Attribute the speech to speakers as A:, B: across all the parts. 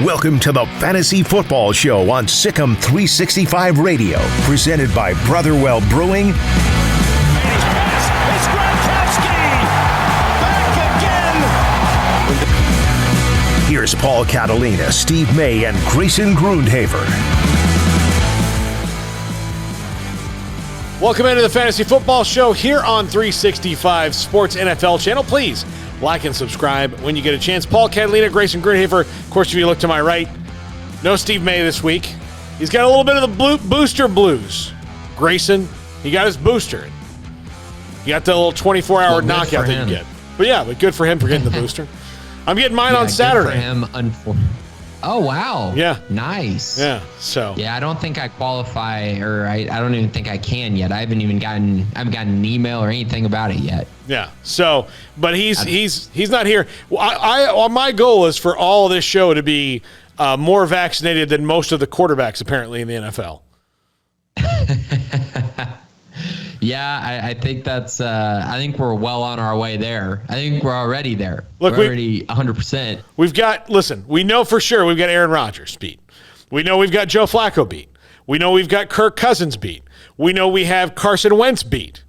A: Welcome to the Fantasy Football Show on Sikkim 365 Radio, presented by Brotherwell Brewing.
B: It's Gronkowski back again.
A: Here's Paul Catalina, Steve May, and Grayson Grundhaver.
C: Welcome into the Fantasy Football Show here on 365 Sports NFL channel. Please like and subscribe when you get a chance. Paul Catalina, Grayson Grundhaver. Of course, if you look to my right, no Steve May this week. He's got a little bit of the booster blues. Grayson, he got his booster. He got the little 24-hour knockout that you get. But good for him for getting the booster. I'm getting mine on Saturday.
D: Good for him, oh, wow.
C: Yeah.
D: Nice.
C: Yeah, so.
D: Yeah, I don't think I qualify, or I don't even think I can yet. I haven't gotten an email or anything about it yet.
C: Yeah, so, but he's not here. My goal is for all of this show to be more vaccinated than most of the quarterbacks apparently in the NFL.
D: Yeah, I think that's. I think we're well on our way there. I think we're already there.
C: Look,
D: we're already 100%.
C: We know for sure we've got Aaron Rodgers beat. We know we've got Joe Flacco beat. We know we've got Kirk Cousins beat. We know we have Carson Wentz beat.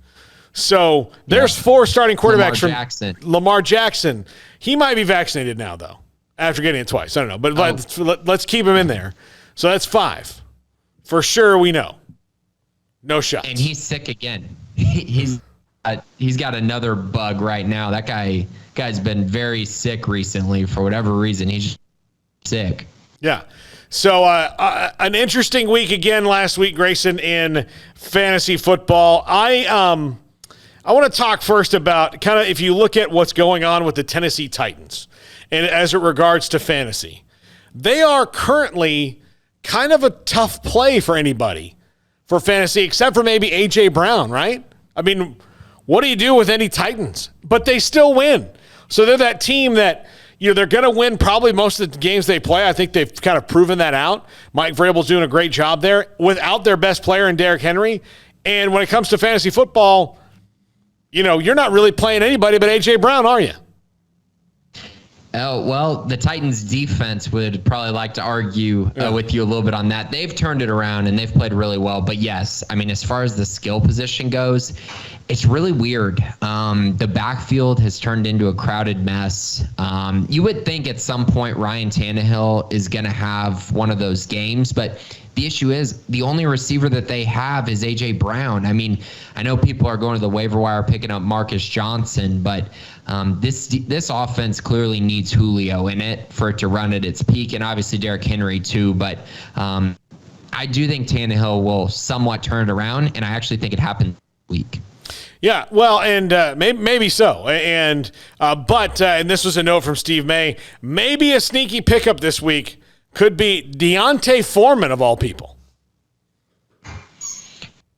C: So there's four starting quarterbacks Lamar Jackson. He might be vaccinated now, though, after getting it twice. I don't know, but let's keep him in there. So that's five. For sure we know. No shots.
D: And he's sick again. He's got another bug right now. That guy's been very sick recently for whatever reason. He's sick.
C: Yeah. So an interesting week again last week, Grayson, in fantasy football. I want to talk first about kind of if you look at what's going on with the Tennessee Titans and as it regards to fantasy. They are currently kind of a tough play for anybody for fantasy, except for maybe A.J. Brown, right? I mean, what do you do with any Titans? But they still win. So they're that team that, they're going to win probably most of the games they play. I think they've kind of proven that out. Mike Vrabel's doing a great job there without their best player in Derrick Henry. And when it comes to fantasy football, you're not really playing anybody but A.J. Brown, are you?
D: Oh, well, the Titans defense would probably like to argue with you a little bit on that. They've turned it around and they've played really well. But yes, I mean, as far as the skill position goes, it's really weird. The backfield has turned into a crowded mess. You would think at some point Ryan Tannehill is going to have one of those games, but the issue is the only receiver that they have is A.J. Brown. I mean, I know people are going to the waiver wire picking up Marcus Johnson, but this offense clearly needs Julio in it for it to run at its peak, and obviously Derrick Henry too. But I do think Tannehill will somewhat turn it around, and I actually think it happened this week.
C: Yeah, well, and maybe so. And this was a note from Steve May, maybe a sneaky pickup this week could be Deontay Foreman of all people.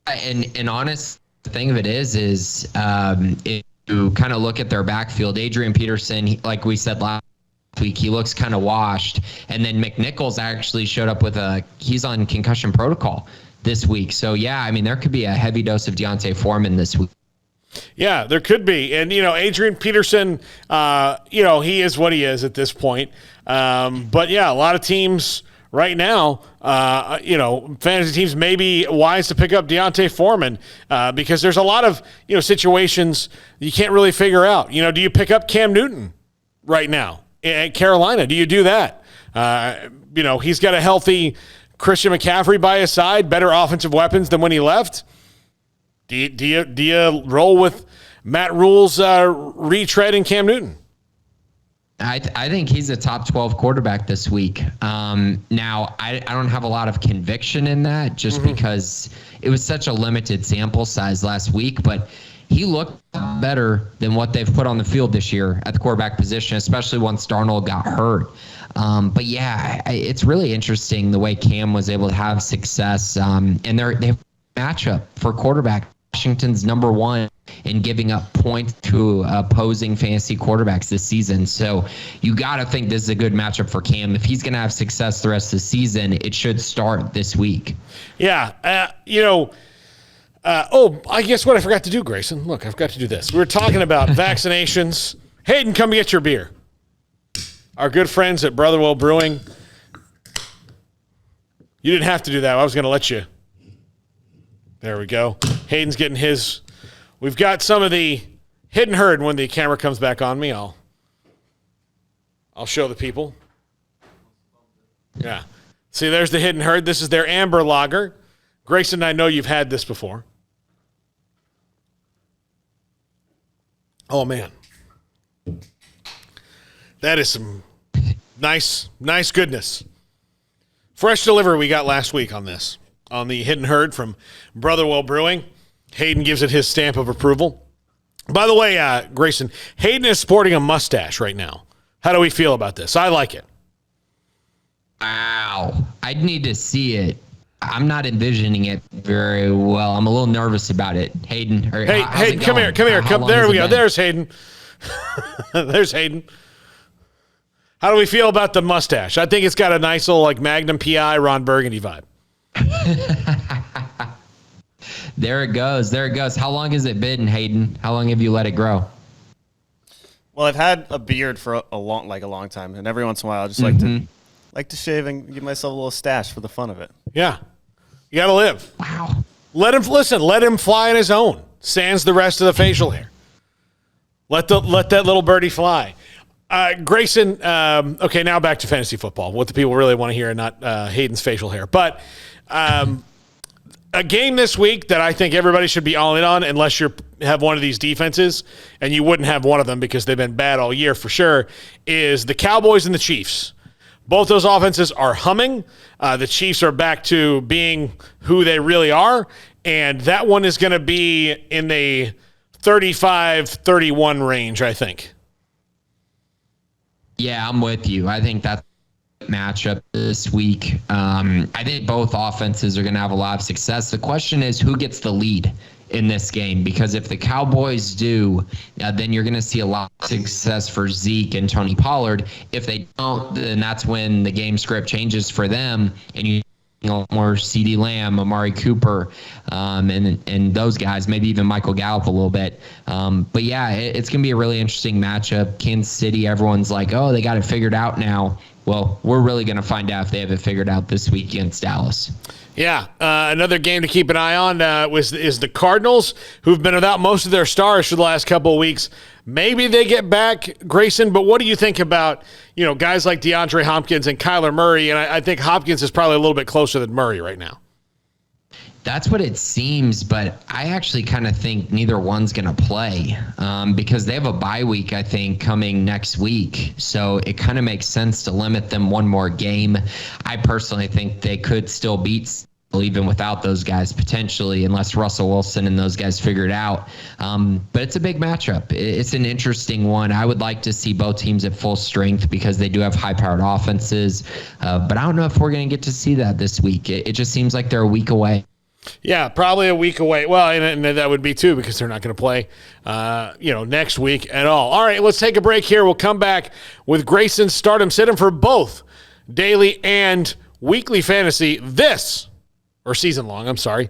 D: And honest, the thing of it is if you kind of look at their backfield, Adrian Peterson, like we said last week, he looks kind of washed. And then McNichols actually showed up he's on concussion protocol this week. So, yeah, I mean, there could be a heavy dose of Deontay Foreman this week.
C: Yeah, there could be. And, Adrian Peterson, he is what he is at this point. But, yeah, a lot of teams right now, fantasy teams may be wise to pick up Deontay Foreman because there's a lot of, situations you can't really figure out. Do you pick up Cam Newton right now at Carolina? Do you do that? He's got a healthy Christian McCaffrey by his side, better offensive weapons than when he left. Do you roll with Matt Rule's retread in Cam Newton?
D: I think he's a top 12 quarterback this week. Now, I don't have a lot of conviction in that just because it was such a limited sample size last week, but he looked better than what they've put on the field this year at the quarterback position, especially once Darnold got hurt. But yeah, it's really interesting the way Cam was able to have success. And they have a matchup for quarterback. Washington's number one in giving up points to opposing fantasy quarterbacks this season. So you got to think this is a good matchup for Cam. If he's going to have success the rest of the season, it should start this week.
C: Yeah. I guess what I forgot to do, Grayson. Look, I forgot to do this. We were talking about vaccinations. Hayden, come get your beer. Our good friends at Brotherwell Brewing, You didn't have to do that. I was going to let you. There we go. Hayden's getting his. We've got some of the hidden herd. When the camera comes back on me, I'll show the people. Yeah. See, there's the hidden herd. This is their amber lager. Grayson, I know you've had this before. Oh, man. That is some nice goodness. Fresh delivery we got last week on this, on the hidden herd from Brotherwell Brewing. Hayden gives it his stamp of approval. By the way, Grayson, Hayden is sporting a mustache right now. How do we feel about this? I like it.
D: Wow. I'd need to see it. I'm not envisioning it very well. I'm a little nervous about it. Hayden.
C: Hayden, come here. There we go. There's Hayden. There's Hayden. How do we feel about the mustache? I think it's got a nice little like Magnum PI Ron Burgundy vibe.
D: There it goes. How long has it been, Hayden? How long have you let it grow?
E: Well, I've had a beard for a long time, and every once in a while I just like to shave and give myself a little stash for the fun of it.
C: Yeah. You got to live.
D: Wow.
C: Let him fly on his own. Sans the rest of the facial hair. Let that little birdie fly. Grayson, okay, now back to fantasy football, what the people really want to hear and not Hayden's facial hair. But a game this week that I think everybody should be all in on, unless you have one of these defenses, and you wouldn't have one of them because they've been bad all year for sure, is the Cowboys and the Chiefs. Both those offenses are humming. The Chiefs are back to being who they really are, and that one is going to be in the 35-31 range, I think.
D: Yeah, I'm with you. I think that's a matchup this week. I think both offenses are going to have a lot of success. The question is who gets the lead in this game, because if the Cowboys do, then you're going to see a lot of success for Zeke and Tony Pollard. If they don't, then that's when the game script changes for them, and you more CeeDee Lamb, Amari Cooper, and those guys, maybe even Michael Gallup a little bit. But yeah, it's going to be a really interesting matchup. Kansas City, everyone's like, oh, they got it figured out now. Well, we're really going to find out if they have it figured out this week against Dallas.
C: Yeah, another game to keep an eye on is the Cardinals, who've been without most of their stars for the last couple of weeks. Maybe they get back, Grayson, but what do you think about, guys like DeAndre Hopkins and Kyler Murray? And I think Hopkins is probably a little bit closer than Murray right now.
D: That's what it seems, but I actually kind of think neither one's going to play because they have a bye week, I think, coming next week. So it kind of makes sense to limit them one more game. I personally think they could still beat even without those guys potentially, unless Russell Wilson and those guys figure it out. But it's a big matchup. It's an interesting one. I would like to see both teams at full strength because they do have high-powered offenses. But I don't know if we're going to get to see that this week. It just seems like they're a week away.
C: Yeah, probably a week away. Well, and that would be too because they're not going to play, next week at all. All right, let's take a break here. We'll come back with Grayson's Stardom Sit-em for both daily and weekly fantasy. Season long, I'm sorry.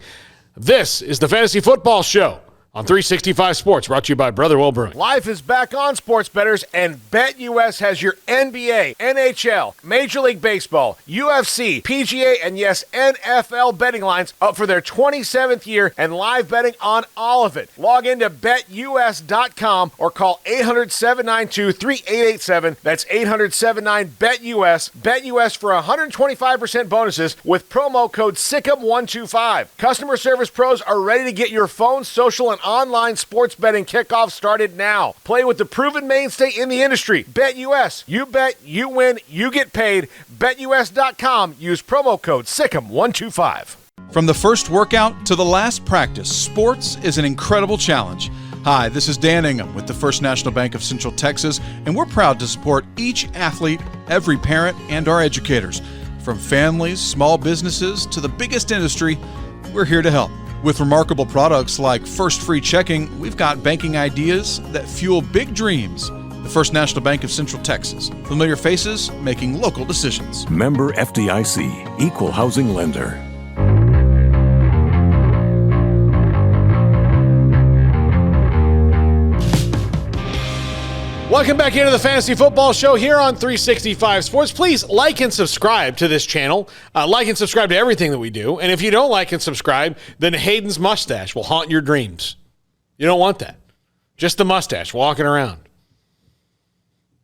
C: This is the Fantasy Football Show on 365 Sports, brought to you by Brotherwell Brewing. Life is back on, sports bettors, and BetUS has your NBA, NHL, Major League Baseball, UFC, PGA, and yes, NFL betting lines up for their 27th year and live betting on all of it. Log into BetUS.com or call 800-792-3887. That's 800-79-BETUS. BetUS for 125% bonuses with promo code SICK'EM125. Customer service pros are ready to get your phone, social, and online sports betting kickoff started now. Play with the proven mainstay in the industry. BetUS. You bet, you win, you get paid. BetUS.com. Use promo code SICK'EM125.
F: From the first workout to the last practice, sports is an incredible challenge. Hi, this is Dan Ingham with the First National Bank of Central Texas, and we're proud to support each athlete, every parent, and our educators. From families, small businesses, to the biggest industry, we're here to help. With remarkable products like First Free Checking, we've got banking ideas that fuel big dreams. The First National Bank of Central Texas. Familiar faces making local decisions.
G: Member FDIC, Equal Housing Lender.
C: Welcome back into the Fantasy Football Show here on 365 Sports. Please like and subscribe to this channel. Like and subscribe to everything that we do. And if you don't like and subscribe, then Hayden's mustache will haunt your dreams. You don't want that. Just the mustache walking around,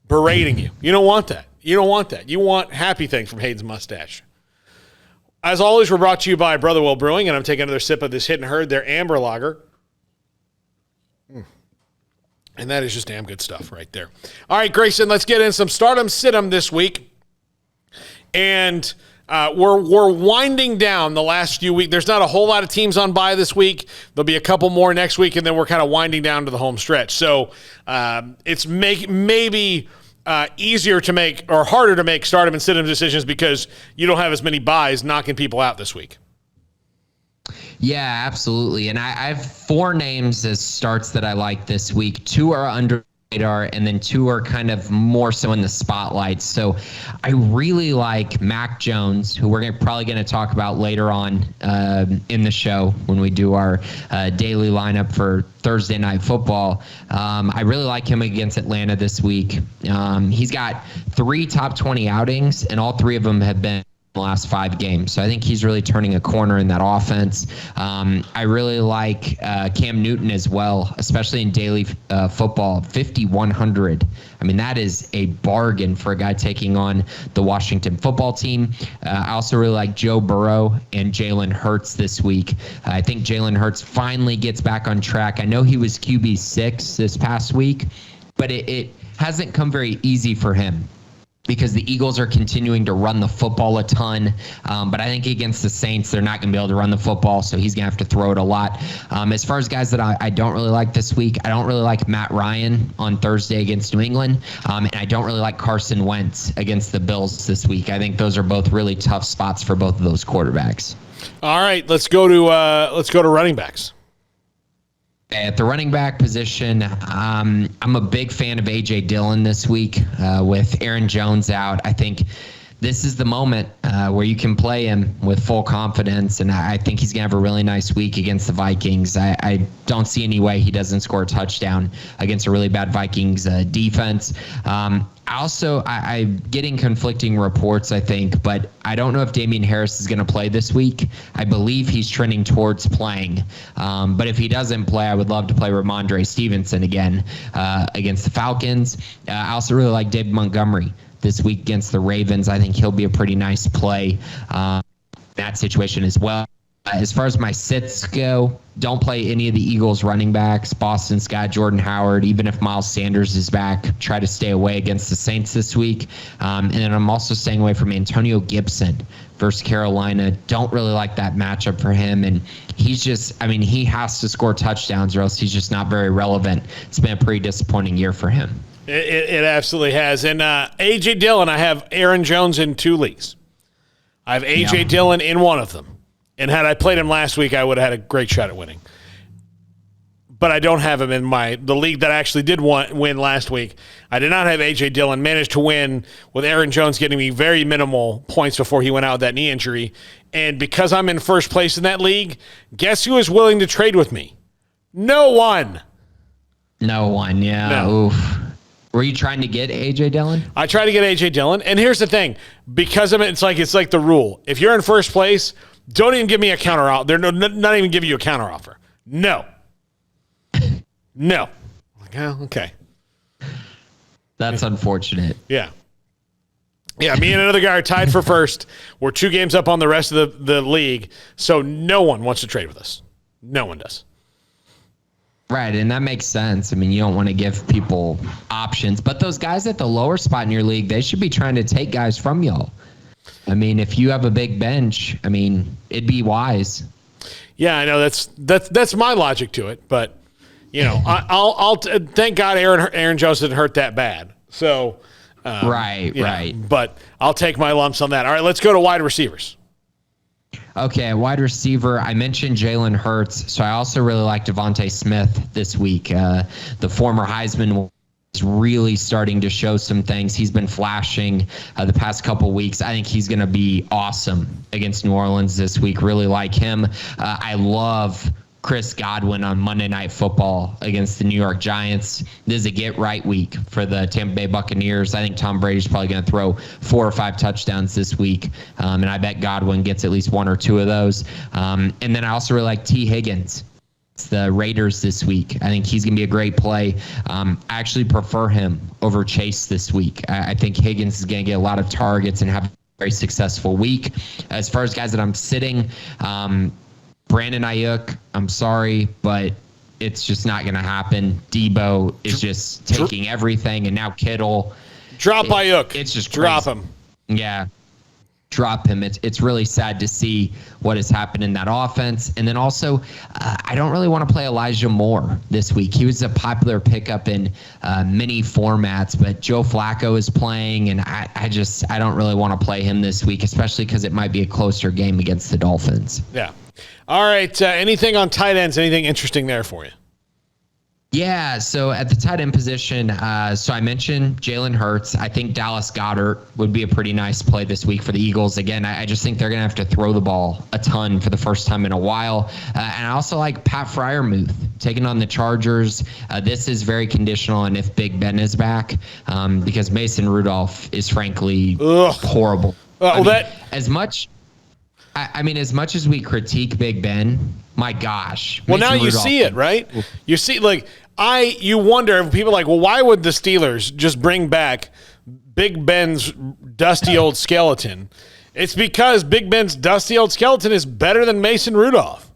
C: berating you. You don't want that. You don't want that. You want happy things from Hayden's mustache. As always, we're brought to you by Brotherwell Brewing, and I'm taking another sip of this Hit and Heard, their Amber Lager. And that is just damn good stuff right there. All right, Grayson, let's get in some Stardom Situm this week. And we're winding down the last few weeks. There's not a whole lot of teams on bye this week. There'll be a couple more next week, and then we're kind of winding down to the home stretch. So it's maybe easier to make or harder to make Stardom and Situm decisions because you don't have as many buys knocking people out this week.
D: Yeah, absolutely. And I have 4 names as starts that I like this week. 2 are under radar, and then 2 are kind of more so in the spotlight. So I really like Mac Jones, who we're probably going to talk about later on in the show when we do our daily lineup for Thursday Night Football. I really like him against Atlanta this week. He's got 3 top 20 outings, and all 3 of them have been the last 5 games. So I think he's really turning a corner in that offense. I really like Cam Newton as well, especially in daily football, 5,100. I mean, that is a bargain for a guy taking on the Washington football team. I also really like Joe Burrow and Jalen Hurts this week. I think Jalen Hurts finally gets back on track. I know he was QB6 this past week, but it hasn't come very easy for him, because the Eagles are continuing to run the football a ton. But I think against the Saints, they're not going to be able to run the football, so he's going to have to throw it a lot. As far as guys that I don't really like this week, I don't really like Matt Ryan on Thursday against New England, and I don't really like Carson Wentz against the Bills this week. I think those are both really tough spots for both of those quarterbacks.
C: All right, let's go to running backs.
D: At the running back position, I'm a big fan of A.J. Dillon this week with Aaron Jones out. I think this is the moment where you can play him with full confidence, and I think he's going to have a really nice week against the Vikings. I don't see any way he doesn't score a touchdown against a really bad Vikings defense. I'm getting conflicting reports, I think, but I don't know if Damian Harris is going to play this week. I believe he's trending towards playing. But if he doesn't play, I would love to play Ramondre Stevenson again against the Falcons. I also really like David Montgomery this week against the Ravens. I think he'll be a pretty nice play in that situation as well. As far as my sits go, don't play any of the Eagles running backs, Boston Scott, Jordan Howard. Even if Miles Sanders is back, try to stay away against the Saints this week. And then I'm also staying away from Antonio Gibson versus Carolina. Don't really like that matchup for him. And he has to score touchdowns or else he's just not very relevant. It's been a pretty disappointing year for him.
C: It absolutely has. And A.J. Dillon, I have Aaron Jones in 2 leagues. I have A.J. Dillon in one of them. And had I played him last week, I would have had a great shot at winning. But I don't have him in the league that I actually did win last week. I did not have A.J. Dillon. Managed to win with Aaron Jones getting me very minimal points before he went out with that knee injury. And because I'm in first place in that league, guess who is willing to trade with me? No one.
D: No one, yeah. No. Oof. Were you trying to get A.J. Dillon?
C: I tried to get A.J. Dillon. And here's the thing. Because of it, it's like the rule. If you're in first place, don't even give me a counter offer. They're not even give you a counter offer. No. No. Like, oh, okay.
D: That's unfortunate.
C: Yeah. Yeah, me and another guy are tied for first. We're 2 games up on the rest of the league, so no one wants to trade with us. No one does.
D: Right, and that makes sense. I mean, you don't want to give people options. But those guys at the lower spot in your league, they should be trying to take guys from y'all. I mean, if you have a big bench, I mean, it'd be wise.
C: Yeah, I know that's my logic to it, but you know, I'll thank God Aaron Jones didn't hurt that bad. So,
D: right.
C: But I'll take my lumps on that. All right, let's go to wide receivers.
D: Okay, wide receiver. I mentioned Jalen Hurts, so I also really like Devontae Smith this week. The former Heisman is really starting to show some things. He's been flashing the past couple weeks. I think he's going to be awesome against New Orleans this week. Really like him. I love Chris Godwin on Monday Night Football against the New York Giants. This is a get-right week for the Tampa Bay Buccaneers. I think Tom Brady's probably going to throw 4 or 5 touchdowns this week, and I bet Godwin gets at least 1 or 2 of those. And then I also really like T. Higgins. It's the Raiders this week. I think he's going to be a great play. I actually prefer him over Chase this week. I think Higgins is going to get a lot of targets and have a very successful week. As far as guys that I'm sitting, Brandon Ayuk, I'm sorry, but it's just not going to happen. Debo is just taking everything, and now Kittle.
C: Drop Ayuk.
D: It's just
C: drop
D: crazy.
C: him.
D: Yeah, drop him. It's really sad to see what has happened in that offense. And then also, I don't really want to play Elijah Moore this week. He was a popular pickup in many formats, but Joe Flacco is playing, and I don't really want to play him this week, especially because it might be a closer game against the Dolphins.
C: Yeah. All right. Anything on tight ends? Anything interesting there for you?
D: Yeah, so at the tight end position, so I mentioned Jalen Hurts. I think Dallas Goedert would be a pretty nice play this week for the Eagles. Again, I just think they're going to have to throw the ball a ton for the first time in a while. And I also like Pat Freiermuth taking on the Chargers. This is very conditional on if Big Ben is back, because Mason Rudolph is frankly horrible. As much as we critique Big Ben, my gosh.
C: Well, now you see it, right? You see, you wonder, people are like, well, why would the Steelers just bring back Big Ben's dusty old skeleton? It's because Big Ben's dusty old skeleton is better than Mason Rudolph.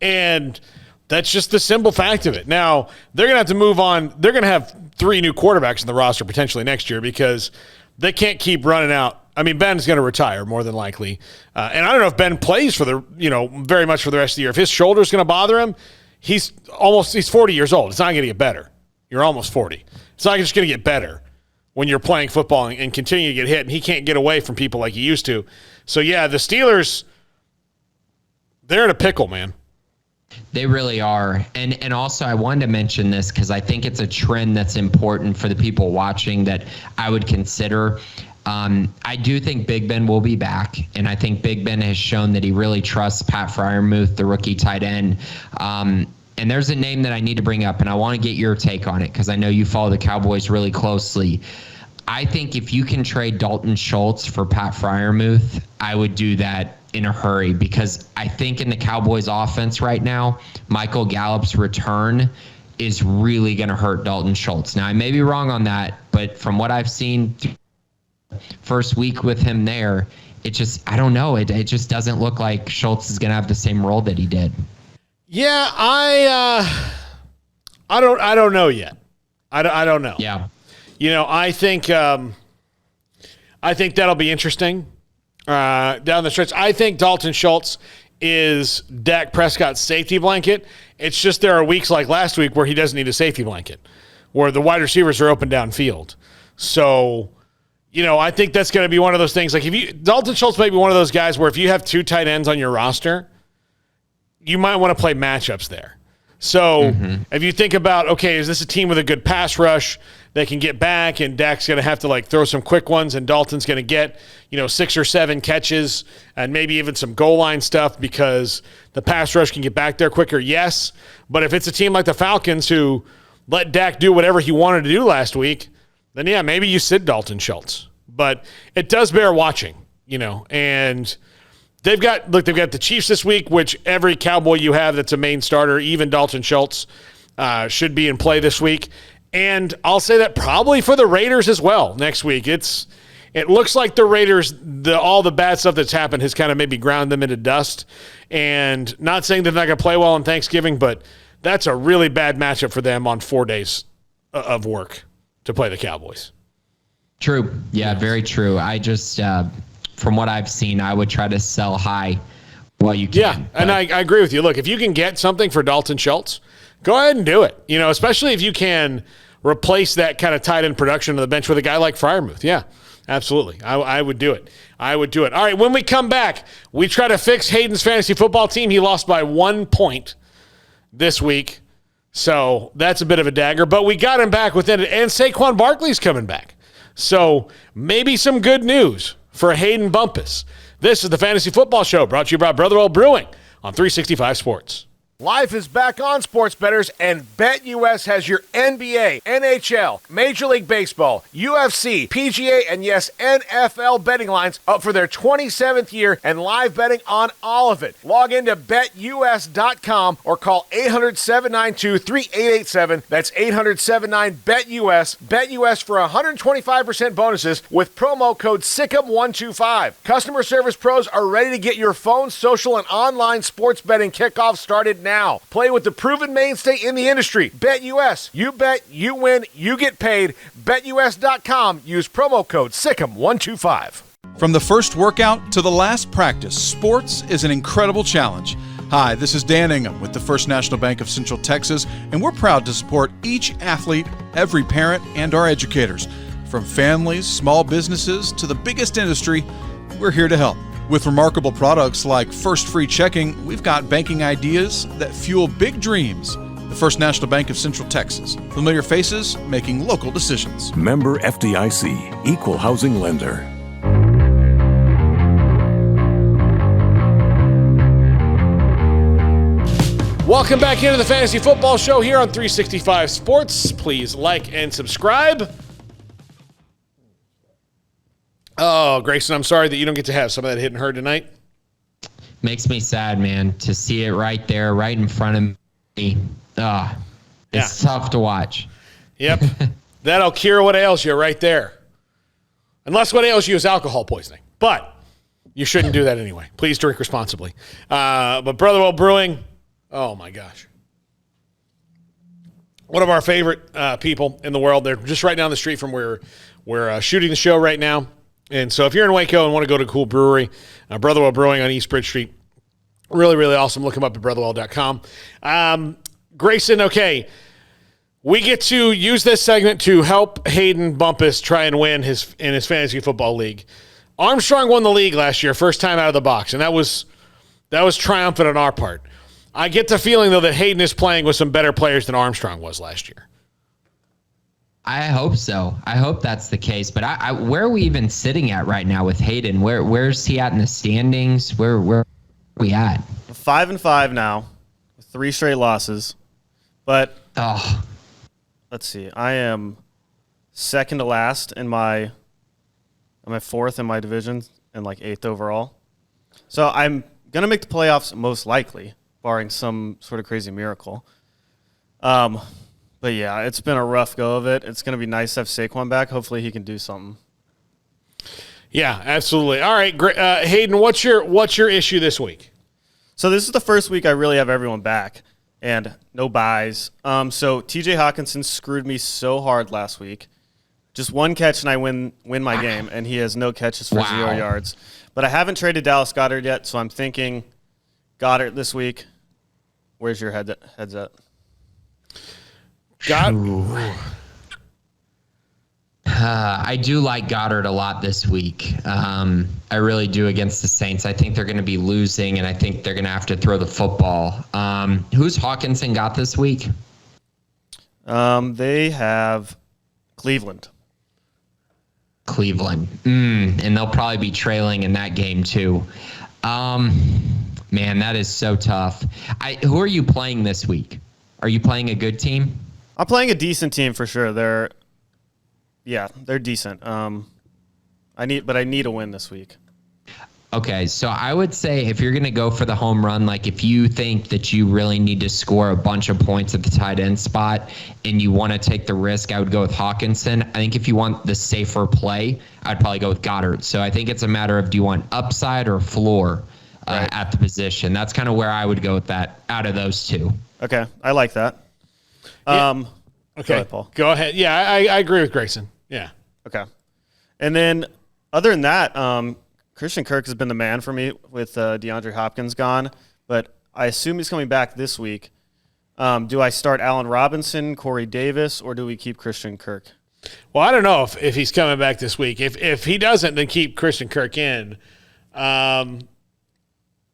C: And that's just the simple fact of it. Now, they're going to have to move on. They're going to have 3 new quarterbacks in the roster potentially next year because they can't keep running out. I mean, Ben's going to retire more than likely. And I don't know if Ben plays for very much for the rest of the year. If his shoulder's going to bother him, he's 40 years old. It's not going to get better. You're almost 40. It's not just going to get better when you're playing football and continue to get hit, and he can't get away from people like he used to. So, yeah, the Steelers, they're in a pickle, man.
D: They really are. And also I wanted to mention this because I think it's a trend that's important for the people watching that I would consider. I do think Big Ben will be back, and I think Big Ben has shown that he really trusts Pat Freiermuth, the rookie tight end. And there's a name that I need to bring up, and I want to get your take on it because I know you follow the Cowboys really closely. I think if you can trade Dalton Schultz for Pat Freiermuth, I would do that in a hurry because I think in the Cowboys offense right now, Michael Gallup's return is really going to hurt Dalton Schultz. Now, I may be wrong on that, but from what I've seen first week with him there, I don't know. It just doesn't look like Schultz is going to have the same role that he did.
C: Yeah, I don't know yet. I don't know.
D: Yeah.
C: I think that'll be interesting down the stretch. I think Dalton Schultz is Dak Prescott's safety blanket. It's just there are weeks like last week where he doesn't need a safety blanket, where the wide receivers are open downfield. So, I think that's going to be one of those things. Like Dalton Schultz may be one of those guys where if you have 2 tight ends on your roster, you might want to play matchups there. So if you think about, okay, is this a team with a good pass rush that can get back and Dak's going to have to throw some quick ones and Dalton's going to get, 6 or 7 catches and maybe even some goal line stuff because the pass rush can get back there quicker? Yes. But if it's a team like the Falcons who let Dak do whatever he wanted to do last week, then yeah, maybe you sit Dalton Schultz. But it does bear watching, and they've got the Chiefs this week, which every Cowboy you have that's a main starter, even Dalton Schultz, should be in play this week. And I'll say that probably for the Raiders as well next week. It looks like the Raiders, all the bad stuff that's happened has kind of maybe ground them into dust. And not saying they're not going to play well on Thanksgiving, but that's a really bad matchup for them on 4 days of work to play the Cowboys.
D: True. Yeah, very true. I just, from what I've seen, I would try to sell high while you can.
C: Yeah, and I agree with you. Look, if you can get something for Dalton Schultz, go ahead and do it. Especially if you can replace that kind of tight end production on the bench with a guy like Freiermuth. Yeah, absolutely. I would do it. I would do it. All right, when we come back, we try to fix Hayden's fantasy football team. He lost by 1 point this week. So that's a bit of a dagger, but we got him back within it, and Saquon Barkley's coming back. So maybe some good news for Hayden Bumpus. This is the Fantasy Football Show brought to you by Brotherwell Brewing on 365 Sports. Life is back on, sports bettors, and BetUS has your NBA, NHL, Major League Baseball, UFC, PGA, and yes, NFL betting lines up for their 27th year and live betting on all of it. Log into BetUS.com or call 800-792-3887. That's 800-79-BETUS. BetUS for 125% bonuses with promo code SICK'EM125. Customer service pros are ready to get your phone, social, and online sports betting kickoff started now. Play with the proven mainstay in the industry. BetUS. You bet, you win, you get paid. BetUS.com. Use promo code SICK'EM125.
F: From the first workout to the last practice, sports is an incredible challenge. Hi, this is Dan Ingham with the First National Bank of Central Texas, and we're proud to support each athlete, every parent, and our educators. From families, small businesses, to the biggest industry, we're here to help. With remarkable products like First Free Checking, we've got banking ideas that fuel big dreams. The First National Bank of Central Texas. Familiar faces making local decisions.
G: Member FDIC, Equal Housing Lender.
C: Welcome back into the Fantasy Football Show here on 365 Sports. Please like and subscribe. Oh, Grayson, I'm sorry that you don't get to have some of that hit and heard tonight.
D: Makes me sad, man, to see it right there, right in front of me. It's tough to watch.
C: Yep. That'll cure what ails you right there. Unless what ails you is alcohol poisoning. But you shouldn't do that anyway. Please drink responsibly. But Brotherwell Brewing, oh my gosh. One of our favorite people in the world. They're just right down the street from where we're shooting the show right now. And so if you're in Waco and want to go to a cool brewery, Brotherwell Brewing on East Bridge Street, really, really awesome. Look them up at brotherwell.com. Grayson, okay, we get to use this segment to help Hayden Bumpus try and win in his fantasy football league. Armstrong won the league last year, first time out of the box, and that was triumphant on our part. I get the feeling, though, that Hayden is playing with some better players than Armstrong was last year.
D: I hope so. I hope that's the case. But where are we even sitting at right now with Hayden? Where's he at in the standings? Where are we at?
E: 5-5 now, with 3 straight losses. But let's see. I am second to last I'm fourth in my division and like 8th overall. So I'm gonna make the playoffs most likely, barring some sort of crazy miracle. But yeah, it's been a rough go of it. It's going to be nice to have Saquon back. Hopefully he can do something.
C: Yeah, absolutely. All right, Hayden, what's your issue this week?
E: So this is the first week I really have everyone back and no buys. So TJ Hawkinson screwed me so hard last week. Just 1 catch and I win my game, and he has no catches for 0 yards. But I haven't traded Dallas Goedert yet, so I'm thinking Goddard this week. Where's your heads at?
D: I do like Goddard a lot this week. I really do against the Saints. I think they're going to be losing, and I think they're going to have to throw the football. Who's Hawkinson got this week?
E: They have Cleveland.
D: And they'll probably be trailing in that game too. Man, that is so tough. Who are you playing this week? Are you playing a good team?
E: I'm playing a decent team for sure. They're decent. I need a win this week.
D: Okay, so I would say if you're going to go for the home run, like if you think that you really need to score a bunch of points at the tight end spot and you want to take the risk, I would go with Hawkinson. I think if you want the safer play, I'd probably go with Goddard. So I think it's a matter of, do you want upside or floor at the position? That's kind of where I would go with that out of those two.
E: Okay, I like that.
C: Okay,
E: go ahead, Paul.
C: Go ahead. Yeah, I agree with Grayson. Yeah.
E: Okay. And then other than that, Christian Kirk has been the man for me with DeAndre Hopkins gone, but I assume he's coming back this week. Do I start Allen Robinson, Corey Davis, or do we keep Christian Kirk?
C: Well, I don't know if he's coming back this week. If he doesn't, then keep Christian Kirk in.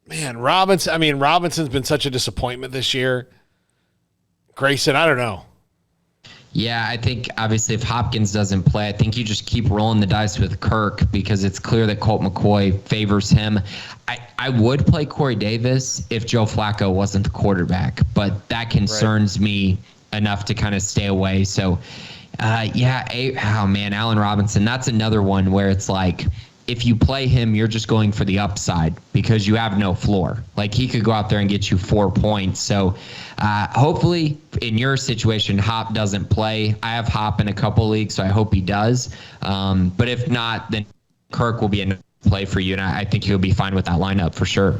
C: Robinson's been such a disappointment this year. Grayson, I don't know.
D: Yeah, I think obviously if Hopkins doesn't play, I think you just keep rolling the dice with Kirk because it's clear that Colt McCoy favors him. I would play Corey Davis if Joe Flacco wasn't the quarterback, but that concerns me enough to kind of stay away. So, Allen Robinson, that's another one where it's like, if you play him, you're just going for the upside because you have no floor. Like, he could go out there and get you 4 points. So hopefully in your situation, Hop doesn't play. I have Hop in a couple leagues, so I hope he does. But if not, then Kirk will be a play for you, and I think he'll be fine with that lineup for sure.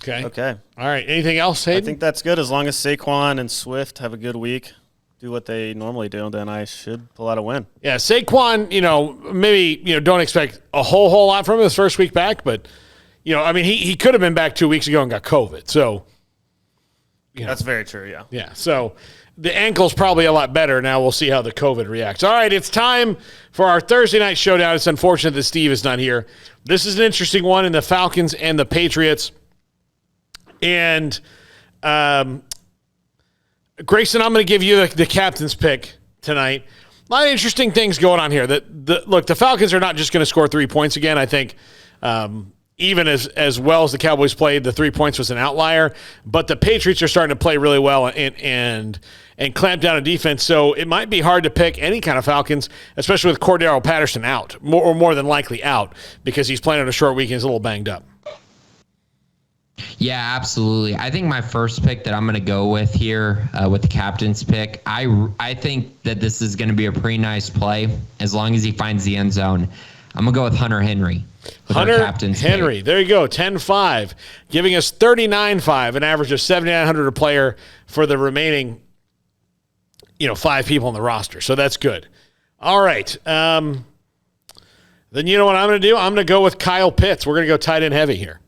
E: Okay.
C: All right. Anything else, Hayden?
E: I think that's good. As long as Saquon and Swift have a good week, do what they normally do, then I should pull out a win.
C: Yeah, Saquon, maybe, don't expect a whole lot from him this first week back, but, he could have been back 2 weeks ago and got COVID. So,
E: that's very true, yeah.
C: Yeah, so the ankle's probably a lot better. Now we'll see how the COVID reacts. All right, it's time for our Thursday night showdown. It's unfortunate that Steve is not here. This is an interesting one in the Falcons and the Patriots. And, Grayson, I'm going to give you the captain's pick tonight. A lot of interesting things going on here. Look, the Falcons are not just going to score 3 points again. I think even as well as the Cowboys played, the 3 points was an outlier. But the Patriots are starting to play really well and clamp down on defense. So it might be hard to pick any kind of Falcons, especially with Cordero Patterson out, more than likely out, because he's playing on a short week and he's a little banged up.
D: Yeah, absolutely. I think my first pick that I'm going to go with here with the captain's pick, I think that this is going to be a pretty nice play as long as he finds the end zone. I'm going to go with Hunter Henry.
C: Hunter Henry. There you go, 10-5, giving us 39.5, an average of 7,900 a player for the remaining, 5 people on the roster. So that's good. All right. Then you know what I'm going to do? I'm going to go with Kyle Pitts. We're going to go tight end heavy here.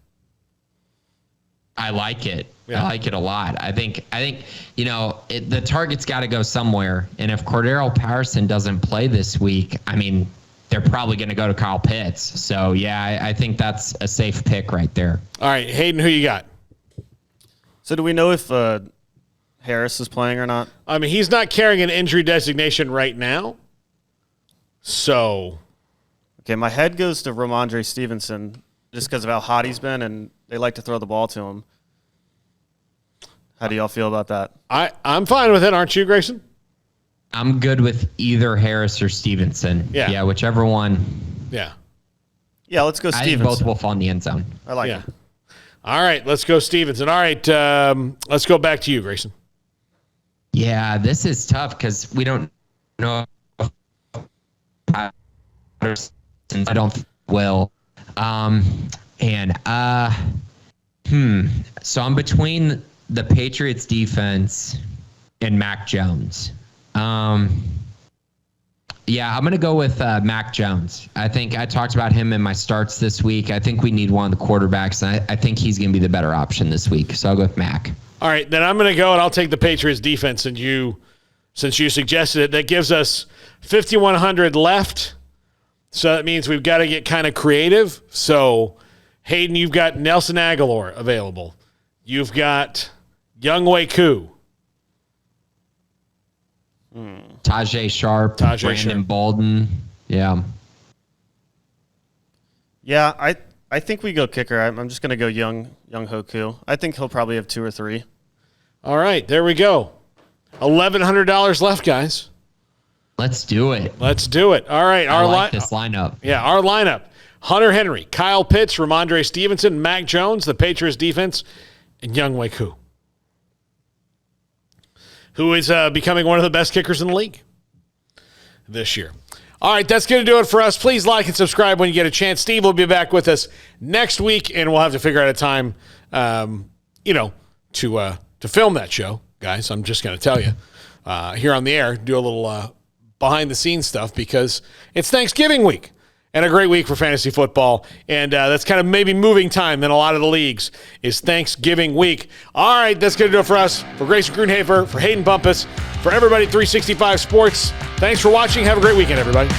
D: I like it.
C: Yeah.
D: I like it a lot. I think the target's got to go somewhere. And if Cordero Patterson doesn't play this week, they're probably going to go to Kyle Pitts. So, yeah, I think that's a safe pick right there.
C: All right, Hayden, who you got?
E: So do we know if Harris is playing or not?
C: He's not carrying an injury designation right now. So.
E: Okay, my head goes to Ramondre Stevenson just because of how hot he's been, and they like to throw the ball to him. How do y'all feel about that?
C: I'm fine with it, aren't you, Grayson?
D: I'm good with either Harris or Stevenson.
C: Yeah,
D: whichever one.
C: Yeah.
E: Yeah, let's go Stevenson.
D: I think both will fall in the end zone.
E: I like it.
C: All right, let's go Stevenson. All right, let's go back to you, Grayson.
D: Yeah, this is tough because we don't know if Patterson, I don't think will. So I'm between the Patriots defense and Mac Jones. I'm going to go with Mac Jones. I think I talked about him in my starts this week. I think we need one of the quarterbacks, and I think he's going to be the better option this week. So I'll go with Mac.
C: All right, then I'm going to go, and I'll take the Patriots defense since you suggested it. That gives us 5,100 left. So that means we've got to get kind of creative. So, Hayden, you've got Nelson Aguilar available. You've got Younghoe Koo.
D: Tajay Sharp, Brandon Bolden. Yeah.
E: Yeah, I think we go kicker. I'm just going to go Younghoe Koo. I think he'll probably have 2 or 3.
C: All right, there we go. $1,100 left, guys.
D: Let's do it.
C: All right.
D: I like this lineup.
C: Yeah, our lineup. Hunter Henry, Kyle Pitts, Ramondre Stevenson, Mac Jones, the Patriots defense, and Younghoe Koo, who is becoming one of the best kickers in the league this year. All right, that's going to do it for us. Please like and subscribe when you get a chance. Steve will be back with us next week, and we'll have to figure out a time, to film that show, guys. I'm just going to tell you here on the air, do a little behind-the-scenes stuff because it's Thanksgiving week and a great week for fantasy football. And that's kind of maybe moving time in a lot of the leagues is Thanksgiving week. All right, that's going to do it for us. For Grayson Grunhaver, for Hayden Bumpus, for everybody at 365 Sports, thanks for watching. Have a great weekend, everybody.